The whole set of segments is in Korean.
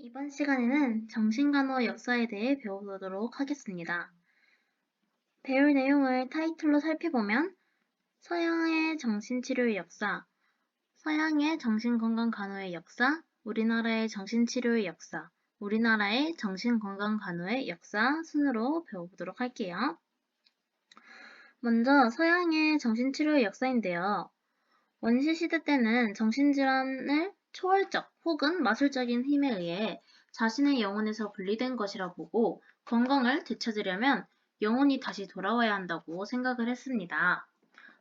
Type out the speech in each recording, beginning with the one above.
이번 시간에는 정신간호 역사에 대해 배워보도록 하겠습니다. 배울 내용을 타이틀로 살펴보면 서양의 정신치료의 역사, 서양의 정신건강간호의 역사, 우리나라의 정신치료의 역사, 우리나라의 정신건강간호의 역사 순으로 배워보도록 할게요. 먼저 서양의 정신치료의 역사인데요. 원시시대 때는 정신질환을 초월적 혹은 마술적인 힘에 의해 자신의 영혼에서 분리된 것이라 보고 건강을 되찾으려면 영혼이 다시 돌아와야 한다고 생각을 했습니다.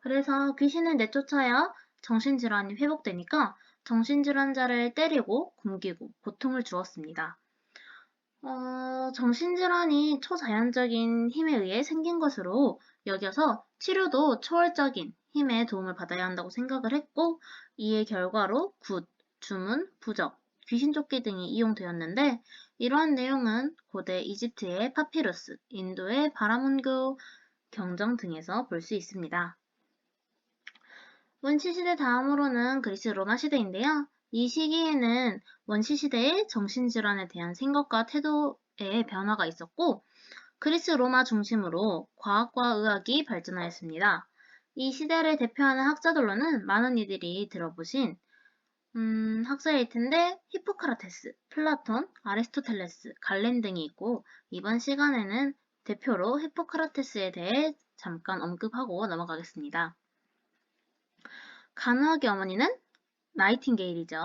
그래서 귀신을 내쫓아야 정신질환이 회복되니까 정신질환자를 때리고 굶기고 고통을 주었습니다. 정신질환이 초자연적인 힘에 의해 생긴 것으로 여겨서 치료도 초월적인 힘의 도움을 받아야 한다고 생각을 했고, 이의 결과로 굿, 주문, 부적, 귀신쫓기 등이 이용되었는데, 이러한 내용은 고대 이집트의 파피루스, 인도의 바라문교 경정 등에서 볼 수 있습니다. 원시시대 다음으로는 그리스 로마 시대인데요. 이 시기에는 원시시대의 정신질환에 대한 생각과 태도의 변화가 있었고, 그리스 로마 중심으로 과학과 의학이 발전하였습니다. 이 시대를 대표하는 학자들로는 많은 이들이 들어보신 학자일 텐데 히포크라테스, 플라톤, 아리스토텔레스, 갈렌 등이 있고 이번 시간에는 대표로 히포크라테스에 대해 잠깐 언급하고 넘어가겠습니다. 간호학의 어머니는 나이팅게일이죠.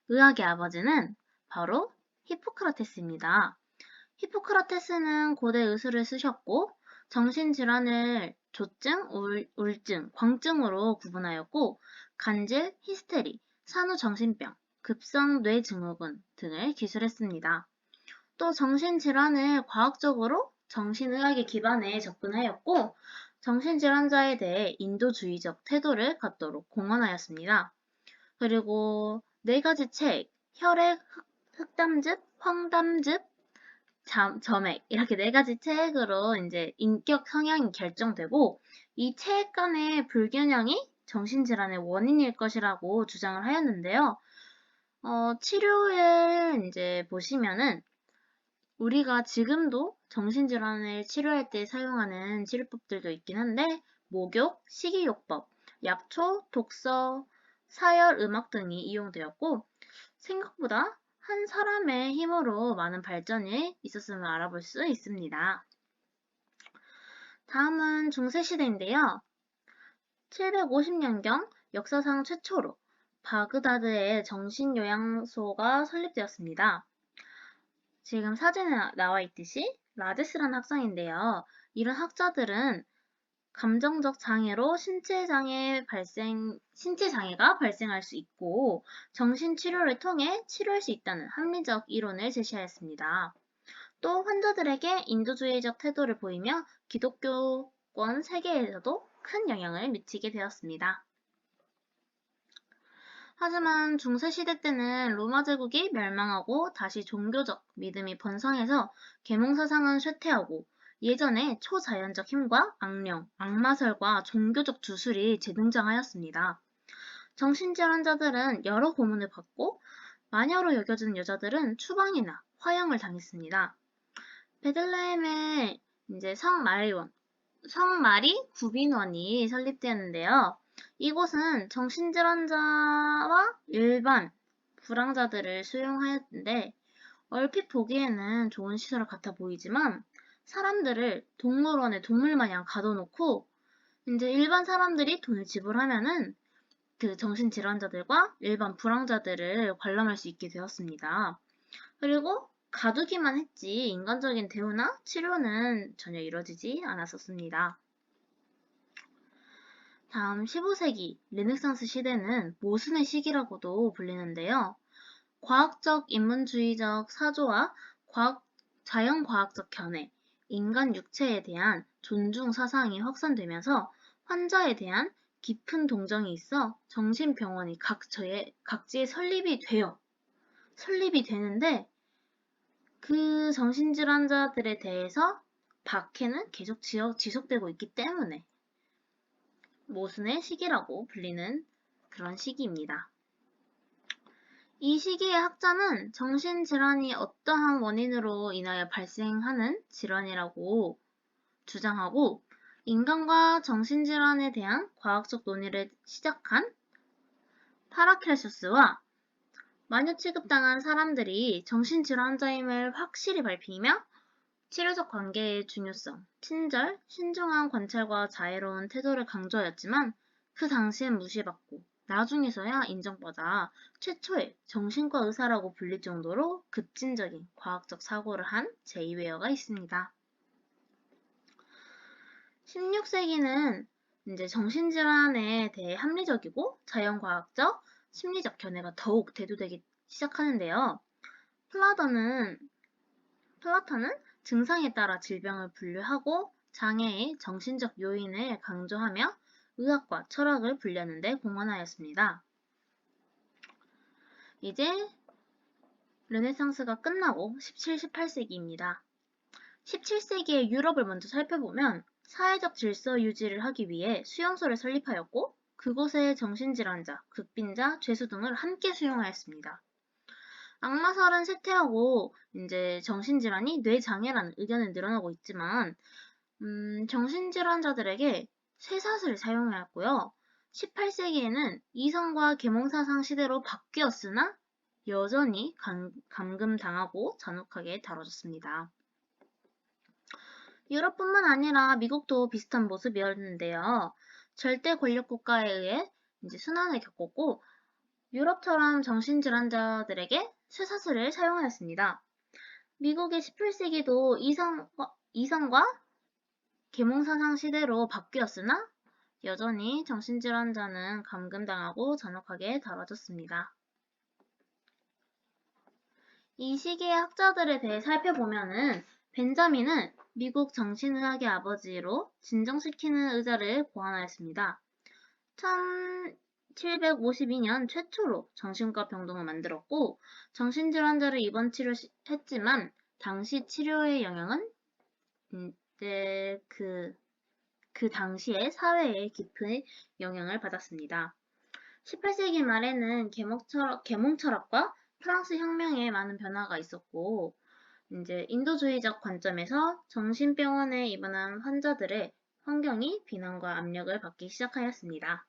의학의 아버지는 바로 히포크라테스입니다. 히포크라테스는 고대 의술을 쓰셨고 정신질환을 조증, 우울증, 광증으로 구분하였고 간질, 히스테리, 산후정신병, 급성 뇌증후군 등을 기술했습니다. 또 정신질환을 과학적으로 정신의학에 기반해 접근하였고 정신질환자에 대해 인도주의적 태도를 갖도록 공언하였습니다. 그리고 4가지 책, 혈액, 흑담즙, 황담즙, 점액 이렇게 4가지 책으로 이제 인격 성향이 결정되고 이 책 간의 불균형이 정신질환의 원인일 것이라고 주장을 하였는데요. 치료를 이제 보시면은 우리가 지금도 정신질환을 치료할 때 사용하는 치료법들도 있긴 한데 목욕, 식이요법, 약초, 독서, 사열, 음악 등이 이용되었고 생각보다 한 사람의 힘으로 많은 발전이 있었음을 알아볼 수 있습니다. 다음은 중세시대인데요. 750년경 역사상 최초로 바그다드의 정신요양소가 설립되었습니다. 지금 사진에 나와 있듯이 라데스라는 학상인데요. 이런 학자들은 감정적 장애로 신체 장애가 발생할 수 있고 정신치료를 통해 치료할 수 있다는 합리적 이론을 제시하였습니다. 또 환자들에게 인도주의적 태도를 보이며 기독교권 세계에서도 큰 영향을 미치게 되었습니다. 하지만 중세시대 때는 로마 제국이 멸망하고 다시 종교적 믿음이 번성해서 계몽사상은 쇠퇴하고 예전의 초자연적 힘과 악령, 악마설과 종교적 주술이 재등장하였습니다. 정신질환자들은 여러 고문을 받고 마녀로 여겨진 여자들은 추방이나 화형을 당했습니다. 베들레헴에 이제 성마리 구빈원이 설립되었는데요. 이곳은 정신질환자와 일반 불황자들을 수용하였는데 얼핏 보기에는 좋은 시설 같아 보이지만 사람들을 동물원에 동물마냥 가둬놓고 이제 일반 사람들이 돈을 지불하면은 그 정신질환자들과 일반 불황자들을 관람할 수 있게 되었습니다. 그리고 가두기만 했지 인간적인 대우나 치료는 전혀 이루어지지 않았었습니다. 다음 15세기 르네상스 시대는 모순의 시기라고도 불리는데요. 과학적 인문주의적 사조와 자연과학적 견해, 인간 육체에 대한 존중 사상이 확산되면서 환자에 대한 깊은 동정이 있어 정신병원이 각지에 설립이 되는데 그 정신질환자들에 대해서 박해는 계속 지속되고 있기 때문에 모순의 시기라고 불리는 그런 시기입니다. 이 시기의 학자는 정신질환이 어떠한 원인으로 인하여 발생하는 질환이라고 주장하고 인간과 정신질환에 대한 과학적 논의를 시작한 파라켈수스와 마녀 취급당한 사람들이 정신질환 환자임을 확실히 밝히며 치료적 관계의 중요성, 친절, 신중한 관찰과 자애로운 태도를 강조하였지만 그 당시엔 무시받고 나중에서야 인정받아 최초의 정신과 의사라고 불릴 정도로 급진적인 과학적 사고를 한 제이웨어가 있습니다. 16세기는 이제 정신질환에 대해 합리적이고 자연과학적, 심리적 견해가 더욱 대두되기 시작하는데요. 플라톤은 증상에 따라 질병을 분류하고 장애의 정신적 요인을 강조하며 의학과 철학을 분리하는 데 공헌하였습니다. 이제 르네상스가 끝나고 17, 18세기입니다. 17세기의 유럽을 먼저 살펴보면 사회적 질서 유지를 하기 위해 수용소를 설립하였고 그곳에 정신질환자, 극빈자, 죄수 등을 함께 수용하였습니다. 악마설은 쇠퇴하고 이제 정신질환이 뇌장애라는 의견은 늘어나고 있지만 정신질환자들에게 쇠사슬을 사용하였고요. 18세기에는 이성과 계몽사상 시대로 바뀌었으나 여전히 감금당하고 잔혹하게 다뤄졌습니다. 유럽뿐만 아니라 미국도 비슷한 모습이었는데요. 절대 권력 국가에 의해 이제 순환을 겪었고 유럽처럼 정신질환자들에게 쇠사슬을 사용하였습니다. 미국의 18세기도 이성과 계몽사상 시대로 바뀌었으나 여전히 정신질환자는 감금당하고 잔혹하게 다뤄졌습니다. 이 시기의 학자들에 대해 살펴보면은 벤자민은 미국 정신의학의 아버지로 진정시키는 의자를 고안하였습니다. 1752년 최초로 정신과 병동을 만들었고 정신질환자를 입원 치료했지만 당시 치료의 영향은 이제 그 당시의 사회에 깊은 영향을 받았습니다. 18세기 말에는 계몽 철학과 프랑스 혁명에 많은 변화가 있었고 이제 인도주의적 관점에서 정신병원에 입원한 환자들의 환경이 비난과 압력을 받기 시작하였습니다.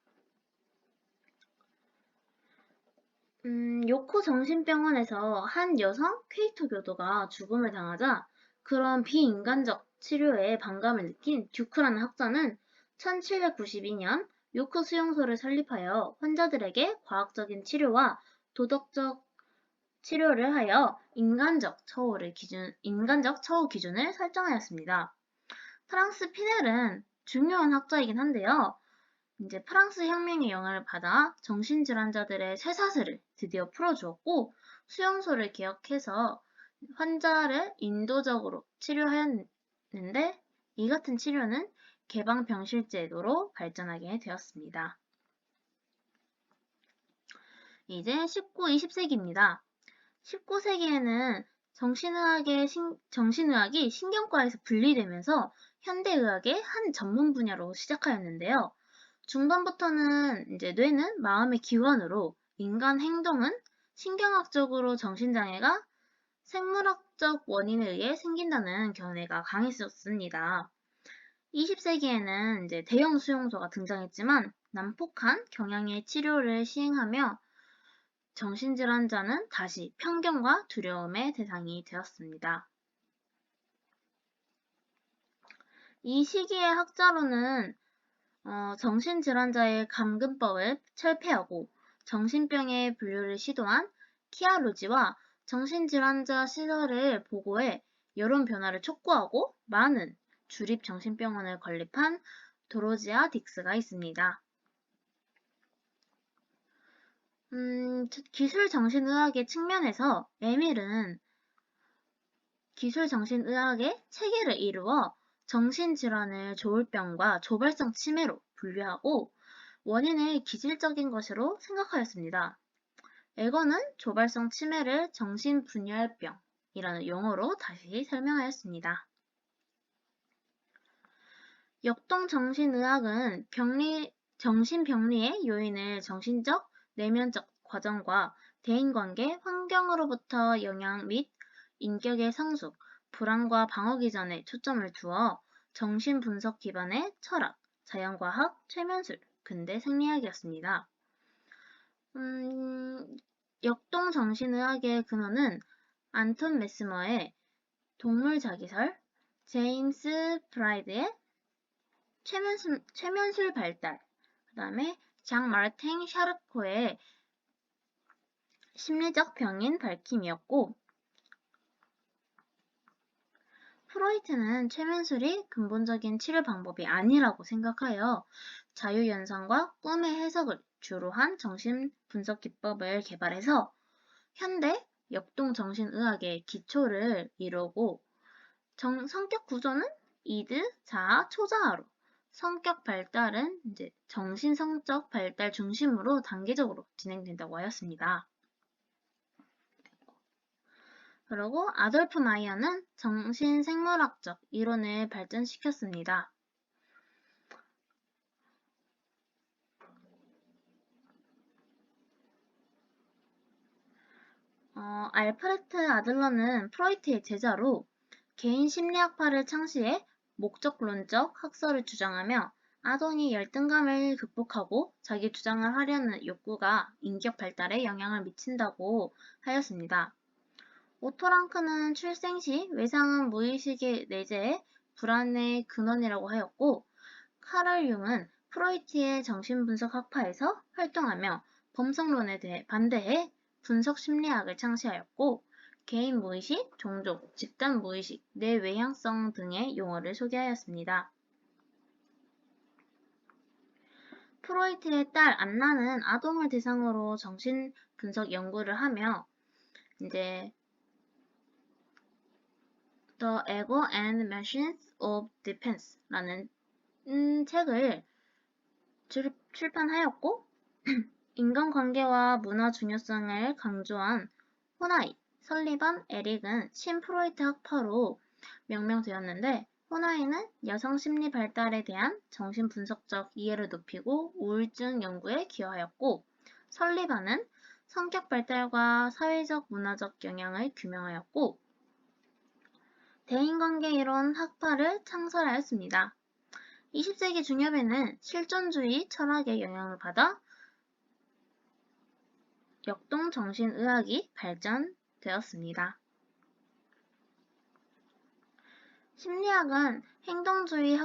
요코 정신병원에서 한 여성 퀘이토 교도가 죽음을 당하자 그런 비인간적 치료에 반감을 느낀 듀크라는 학자는 1792년 요코 수용소를 설립하여 환자들에게 과학적인 치료와 도덕적 치료를 하여 인간적 처우 기준을 설정하였습니다. 프랑스 피넬은 중요한 학자이긴 한데요. 이제 프랑스 혁명의 영향을 받아 정신질환자들의 쇠사슬을 드디어 풀어주었고 수용소를 개혁해서 환자를 인도적으로 치료하였는데 이 같은 치료는 개방병실제도로 발전하게 되었습니다. 이제 19, 20세기입니다. 19세기에는 정신의학이 신경과에서 분리되면서 현대의학의 한 전문 분야로 시작하였는데요. 중반부터는 이제 뇌는 마음의 기관으로 인간 행동은 신경학적으로 정신장애가 생물학적 원인에 의해 생긴다는 견해가 강했었습니다. 20세기에는 이제 대형 수용소가 등장했지만 난폭한 경향의 치료를 시행하며 정신질환자는 다시 편견과 두려움의 대상이 되었습니다. 이 시기의 학자로는 정신질환자의 감금법을 철폐하고 정신병의 분류를 시도한 키아루지와 정신질환자 시설을 보고해 여론 변화를 촉구하고 많은 주립 정신병원을 건립한 도로지아 딕스가 있습니다. 기술정신의학의 측면에서 에밀은 기술정신의학의 체계를 이루어 정신질환을 조울병과 조발성 치매로 분류하고 원인을 기질적인 것으로 생각하였습니다. 에건은 조발성 치매를 정신분열병이라는 용어로 다시 설명하였습니다. 역동정신의학은 정신병리의 요인을 정신적, 내면적 과정과 대인관계, 환경으로부터 영향 및 인격의 성숙, 불안과 방어 기전에 초점을 두어 정신분석 기반의 철학, 자연과학, 최면술, 근대 생리학이었습니다. 역동정신의학의 근원은 안톤 메스머의 동물자기설, 제임스 브라이드의 최면술 발달, 그 다음에 장 마르탱 샤르코의 심리적 병인 밝힘이었고, 프로이트는 최면술이 근본적인 치료 방법이 아니라고 생각하여 자유연상과 꿈의 해석을 주로 한 정신분석 기법을 개발해서 현대 역동정신의학의 기초를 이루고 성격 구조는 이드, 자아, 초자아로 성격 발달은 이제 정신성적 발달 중심으로 단계적으로 진행된다고 하였습니다. 그리고 아돌프 마이어는 정신생물학적 이론을 발전시켰습니다. 알프레트 아들러는 프로이트의 제자로 개인 심리학파를 창시해 목적론적 학설을 주장하며 아동이 열등감을 극복하고 자기 주장을 하려는 욕구가 인격 발달에 영향을 미친다고 하였습니다. 오토 랑크는 출생 시 외상은 무의식의 내재의 불안의 근원이라고 하였고, 카를 융은 프로이트의 정신분석 학파에서 활동하며 범성론에 대해 반대해 분석 심리학을 창시하였고, 개인 무의식, 종족, 집단 무의식, 뇌외향성 등의 용어를 소개하였습니다. 프로이트의 딸 안나는 아동을 대상으로 정신분석 연구를 하며 이제 The Ego and Machines of Defense라는 책을 출판하였고 인간관계와 문화 중요성을 강조한 호나이, 설리번, 에릭은 신프로이트 학파로 명명되었는데 호나이는 여성 심리 발달에 대한 정신분석적 이해를 높이고 우울증 연구에 기여하였고 설리반은 성격 발달과 사회적 문화적 영향을 규명하였고 대인관계 이론 학파를 창설하였습니다. 20세기 중엽에는 실존주의 철학의 영향을 받아 역동정신의학이 발전되었습니다. 심리학은 행동주의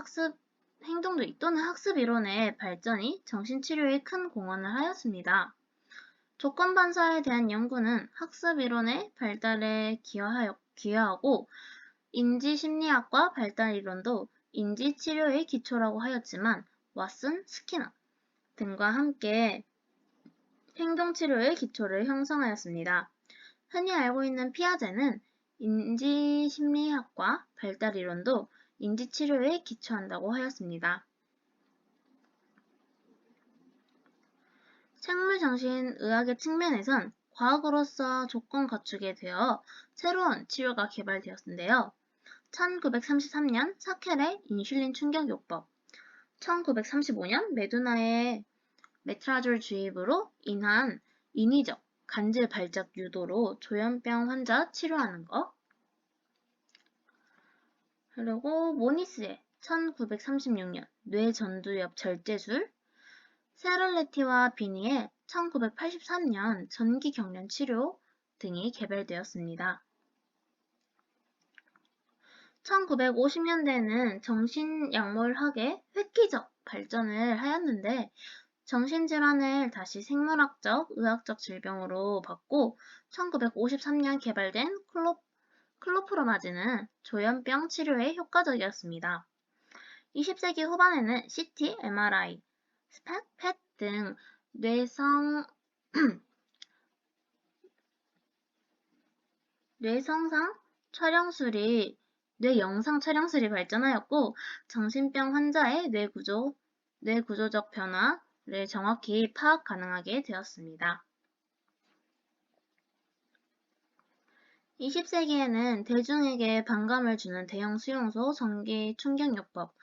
또는 학습 이론의 발전이 정신치료에 큰 공헌을 하였습니다. 조건반사에 대한 연구는 학습 이론의 발달에 기여하고 인지심리학과 발달 이론도 인지치료의 기초라고 하였지만 왓슨, 스키너 등과 함께 행동치료의 기초를 형성하였습니다. 흔히 알고 있는 피아제는 인지심리학과 발달 이론도 인지치료에 기초한다고 하였습니다. 생물정신의학의 측면에선 과학으로서 조건 갖추게 되어 새로운 치료가 개발되었는데요. 1933년 사켈의 인슐린 충격요법, 1935년 메두나의 메트라졸 주입으로 인한 인위적 간질 발작 유도로 조현병 환자 치료하는 것, 그리고 모니스의 1936년 뇌전두엽 절제술, 세럴레티와 비니의 1983년 전기경련 치료 등이 개발되었습니다. 1950년대에는 정신약물학의 획기적 발전을 하였는데 정신질환을 다시 생물학적, 의학적 질병으로 봤고 1953년 개발된 클로프라마즈는 조현병 치료에 효과적이었습니다. 20세기 후반에는 CT, MRI, 펫 등 뇌영상 촬영술이 발전하였고 정신병 환자의 뇌구조적 변화를 정확히 파악 가능하게 되었습니다. 20세기에는 대중에게 반감을 주는 대형 수용소, 전기 충격요법,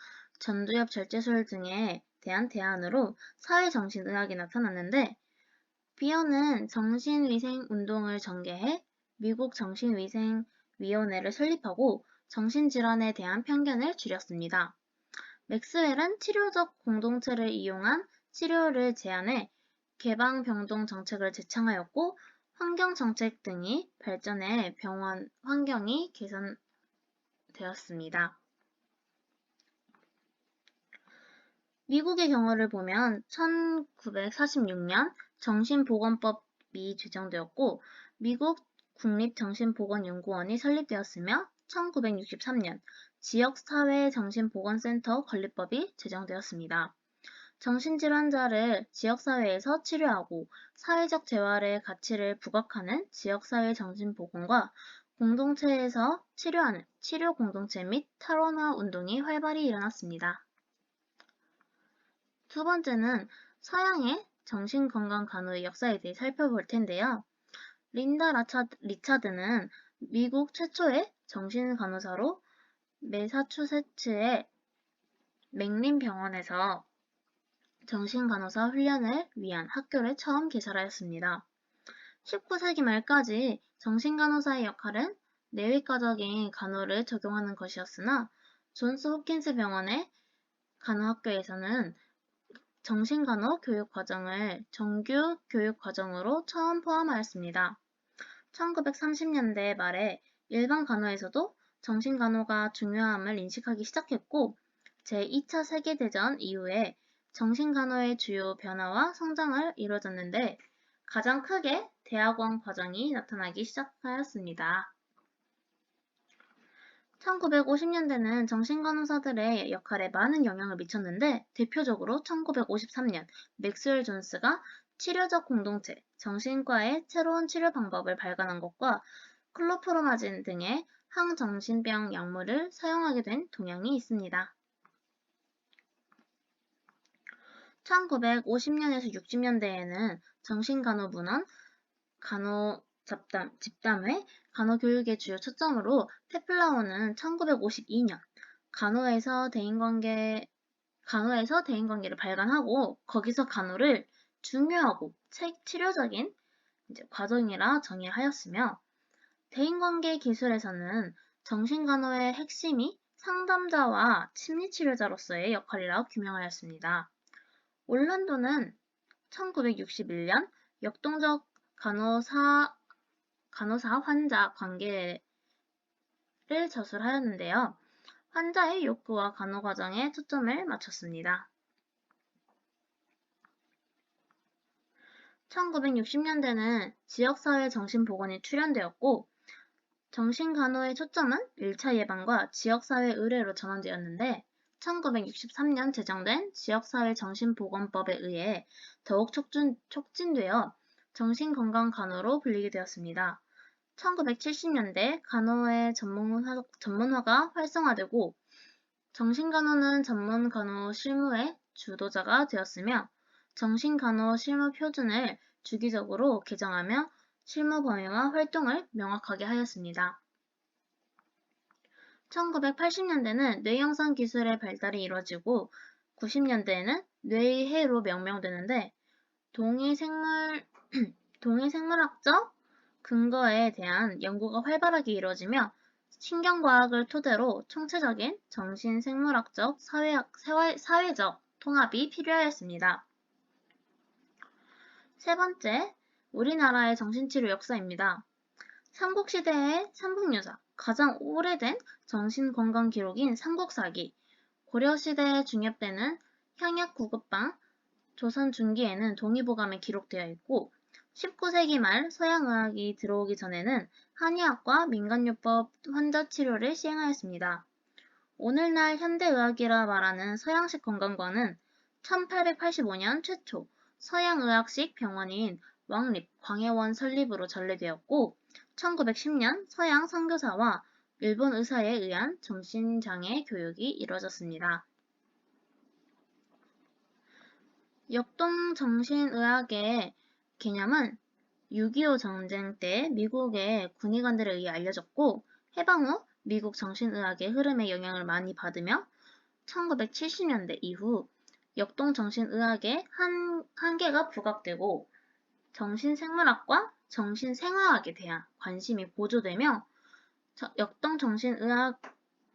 전두엽 절제술 등에 대한 대안으로 사회정신의학이 나타났는데 비어는 정신위생운동을 전개해 미국 정신위생위원회를 설립하고 정신질환에 대한 편견을 줄였습니다. 맥스웰은 치료적 공동체를 이용한 치료를 제안해 개방병동 정책을 제창하였고 환경정책 등이 발전해 병원 환경이 개선되었습니다. 미국의 경우를 보면 1946년 정신보건법이 제정되었고 미국 국립정신보건연구원이 설립되었으며 1963년 지역사회정신보건센터 건립법이 제정되었습니다. 정신질환자를 지역사회에서 치료하고 사회적 재활의 가치를 부각하는 지역사회 정신보건과 공동체에서 치료하는 치료 공동체 및 탈원화 운동이 활발히 일어났습니다. 두 번째는 서양의 정신건강 간호의 역사에 대해 살펴볼 텐데요. 린다 리차드는 미국 최초의 정신간호사로 매사추세츠의 맥린 병원에서 정신간호사 훈련을 위한 학교를 처음 개설하였습니다. 19세기 말까지 정신간호사의 역할은 내외과적인 간호를 적용하는 것이었으나 존스 홉킨스 병원의 간호학교에서는 정신간호 교육 과정을 정규 교육 과정으로 처음 포함하였습니다. 1930년대 말에 일반 간호에서도 정신간호가 중요함을 인식하기 시작했고 제2차 세계대전 이후에 정신간호의 주요 변화와 성장을 이루어졌는데 가장 크게 대학원 과정이 나타나기 시작하였습니다. 1950년대는 정신간호사들의 역할에 많은 영향을 미쳤는데 대표적으로 1953년 맥스웰 존스가 치료적 공동체, 정신과의 새로운 치료 방법을 발간한 것과 클로프로마진 등의 항정신병 약물을 사용하게 된 동향이 있습니다. 1950년에서 60년대에는 정신간호문헌, 집담회, 간호교육의 주요 초점으로 테플라워는 1952년 간호에서 대인관계를 발간하고 거기서 간호를 중요하고 치료적인 과정이라 정의하였으며 대인관계 기술에서는 정신간호의 핵심이 상담자와 심리치료자로서의 역할이라 규명하였습니다. 올란도는 1961년 역동적 간호사-환자 관계를 저술하였는데요. 환자의 욕구와 간호 과정에 초점을 맞췄습니다. 1960년대는 지역사회 정신보건이 출현되었고 정신간호의 초점은 1차 예방과 지역사회 의뢰로 전환되었는데 1963년 제정된 지역사회 정신보건법에 의해 더욱 촉진되어 정신건강간호로 불리게 되었습니다. 1970년대 간호의 전문화가 활성화되고 정신간호는 전문간호 실무의 주도자가 되었으며 정신간호 실무 표준을 주기적으로 개정하며 실무 범위와 활동을 명확하게 하였습니다. 1980년대는 뇌영상 기술의 발달이 이루어지고 90년대에는 뇌의해로 명명되는데 동의생물학적 근거에 대한 연구가 활발하게 이루어지며 신경과학을 토대로 총체적인 정신생물학적, 사회적 통합이 필요하였습니다. 세 번째, 우리나라의 정신치료 역사입니다. 삼국시대의 삼국유사, 가장 오래된 정신건강 기록인 삼국사기, 고려시대에 중엽되는 향약구급방, 조선 중기에는 동의보감에 기록되어 있고 19세기 말 서양의학이 들어오기 전에는 한의학과 민간요법 환자치료를 시행하였습니다. 오늘날 현대의학이라 말하는 서양식 건강과는 1885년 최초 서양의학식 병원인 왕립 광해원 설립으로 전래되었고 1910년 서양 선교사와 일본 의사에 의한 정신장애 교육이 이루어졌습니다. 역동정신의학의 개념은 6.25 전쟁 때 미국의 군의관들에 의해 알려졌고 해방 후 미국 정신의학의 흐름에 영향을 많이 받으며 1970년대 이후 역동정신의학의 한계가 부각되고 정신생물학과 정신생화학에 대한 관심이 보조되며 역동 정신의학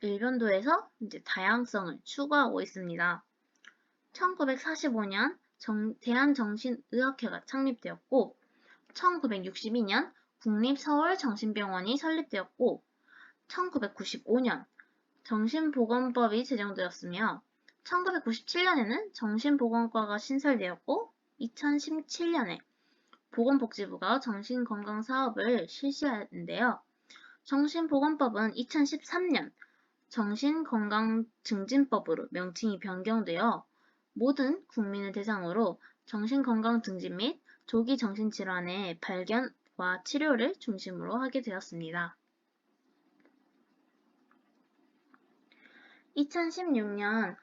일변도에서 이제 다양성을 추구하고 있습니다. 1945년 대한정신의학회가 창립되었고 1962년 국립서울정신병원이 설립되었고 1995년 정신보건법이 제정되었으며 1997년에는 정신보건과가 신설되었고 2017년에 보건복지부가 정신건강사업을 실시하는데요. 정신보건법은 2013년 정신건강증진법으로 명칭이 변경되어 모든 국민을 대상으로 정신건강 증진 및 조기 정신질환의 발견과 치료를 중심으로 하게 되었습니다. 2016년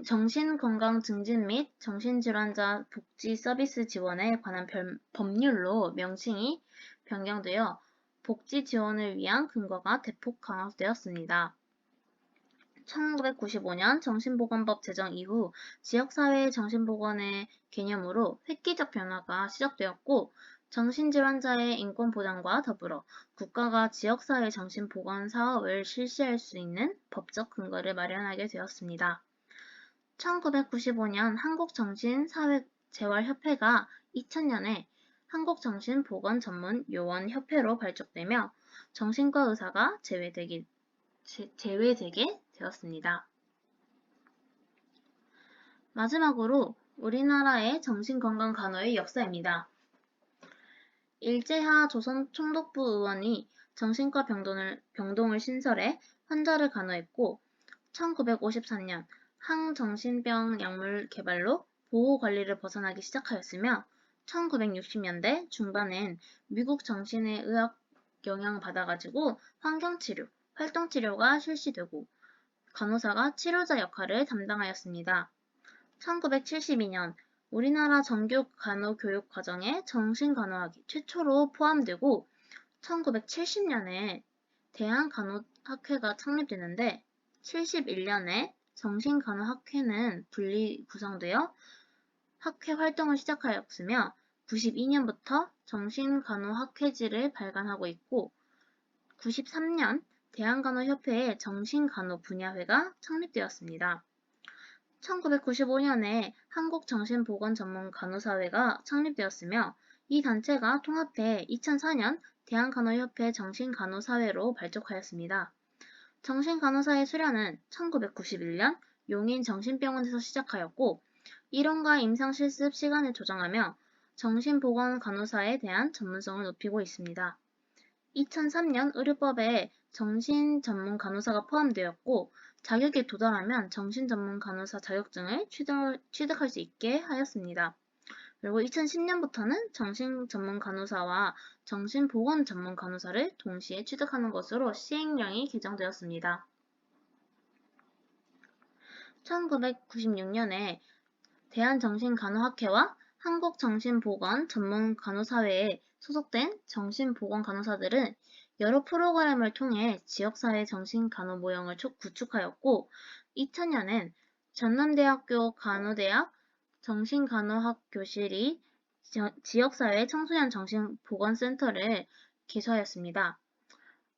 정신건강 증진 및 정신질환자 복지 서비스 지원에 관한 법률로 명칭이 변경되어 복지 지원을 위한 근거가 대폭 강화되었습니다. 1995년 정신보건법 제정 이후 지역사회 정신보건의 개념으로 획기적 변화가 시작되었고 정신질환자의 인권 보장과 더불어 국가가 지역사회 정신보건 사업을 실시할 수 있는 법적 근거를 마련하게 되었습니다. 1995년 한국정신사회재활협회가 2000년에 한국정신보건전문요원협회로 발족되며 정신과 의사가 제외되게 되었습니다. 마지막으로 우리나라의 정신건강 간호의 역사입니다. 일제하 조선총독부 의원이 정신과 병동을 신설해 환자를 간호했고 1954년 항정신병 약물 개발로 보호관리를 벗어나기 시작하였으며 1960년대 중반엔 미국 정신의 의학 영향받아가지고 환경치료, 활동치료가 실시되고 간호사가 치료자 역할을 담당하였습니다. 1972년 우리나라 정규 간호교육 과정에 정신간호학이 최초로 포함되고 1970년에 대한간호학회가 창립되는데 71년에 정신간호학회는 분리 구성되어 학회 활동을 시작하였으며 92년부터 정신간호학회지를 발간하고 있고 93년 대한간호협회의 정신간호 분야회가 창립되었습니다. 1995년에 한국정신보건전문간호사회가 창립되었으며 이 단체가 통합해 2004년 대한간호협회 정신간호사회로 발족하였습니다. 정신간호사의 수련은 1991년 용인정신병원에서 시작하였고 일원과 임상실습 시간을 조정하며 정신보건간호사에 대한 전문성을 높이고 있습니다. 2003년 의료법에 정신전문간호사가 포함되었고 자격에 도달하면 정신전문간호사 자격증을 취득할 수 있게 하였습니다. 그리고 2010년부터는 정신전문간호사와 정신보건전문간호사를 동시에 취득하는 것으로 시행령이 개정되었습니다. 1996년에 대한정신간호학회와 한국정신보건전문간호사회에 소속된 정신보건간호사들은 여러 프로그램을 통해 지역사회 정신간호 모형을 구축하였고 2000년엔 전남대학교 간호대학 정신간호학교실이 지역사회 청소년 정신보건센터를 개소하였습니다.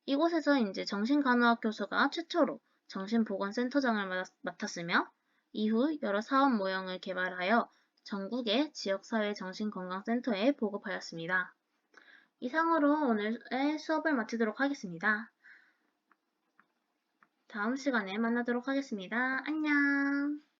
이곳에서 이제 정신간호학 교수가 최초로 정신보건센터장을 맡았으며 이후 여러 사업 모형을 개발하여 전국의 지역사회 정신건강센터에 보급하였습니다. 이상으로 오늘의 수업을 마치도록 하겠습니다. 다음 시간에 만나도록 하겠습니다. 안녕!